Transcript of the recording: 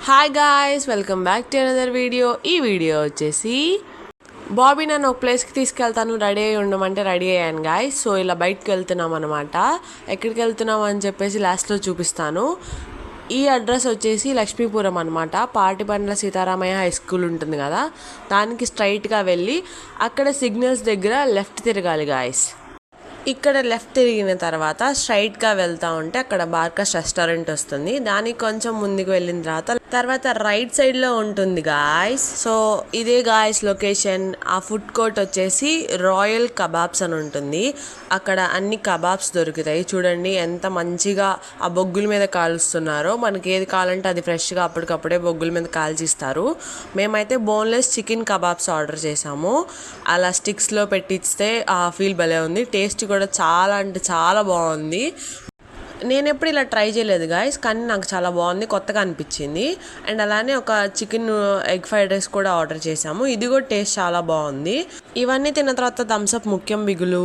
Hi guys, welcome back to another video. ఈ video వచ్చేసి బాబీ నన్ను ఒక ప్లేస్కి తీసుకెళ్తాను, రెడీ అయ్యి ఉండమంటే రెడీ అయ్యాను గాయ్స్. సో ఇలా బయటకు వెళ్తున్నాం అనమాట. ఎక్కడికి వెళ్తున్నాం అని చెప్పేసి లాస్ట్లో చూపిస్తాను. ఈ అడ్రస్ వచ్చేసి లక్ష్మీపురం అనమాట. పాటిబండ్ల సీతారామయ్య హై స్కూల్ ఉంటుంది కదా, దానికి స్ట్రైట్గా వెళ్ళి అక్కడ సిగ్నల్స్ దగ్గర లెఫ్ట్ తిరగాలి గాయ్స్. ఇక్కడ లెఫ్ట్ తిరిగిన తర్వాత స్ట్రైట్గా వెళ్తూ ఉంటే అక్కడ బార్కస్ రెస్టారెంట్ వస్తుంది. దానికి కొంచెం ముందుకు వెళ్ళిన తర్వాత రైట్ సైడ్లో ఉంటుంది గాయస్. సో ఇదే గాయస్ లొకేషన్. ఆ ఫుడ్ కోర్ట్ వచ్చేసి రాయల్ కబాబ్స్ అని ఉంటుంది. అక్కడ అన్ని కబాబ్స్ దొరుకుతాయి. చూడండి ఎంత మంచిగా ఆ బొగ్గుల మీద కాలుస్తున్నారో. మనకి ఏది కావాలంటే అది ఫ్రెష్గా అప్పటికప్పుడే బొగ్గుల మీద కాల్చిస్తారు. మేమైతే బోన్లెస్ చికెన్ కబాబ్స్ ఆర్డర్ చేసాము. అలా స్టిక్స్లో పెట్టిస్తే ఆ ఫీల్ భలే ఉంది. టేస్ట్ కూడా చాలా అంటే చాలా బాగుంది. నేను ఎప్పుడు ఇలా ట్రై చేయలేదు గాయస్, కానీ నాకు చాలా బాగుంది, కొత్తగా అనిపించింది. అండ్ అలానే ఒక చికెన్ ఎగ్ ఫ్రైడ్ రైస్ కూడా ఆర్డర్ చేసాము. ఇది కూడా టేస్ట్ చాలా బాగుంది. ఇవన్నీ తిన్న తర్వాత థమ్స్అప్ ముఖ్యం బిగులు.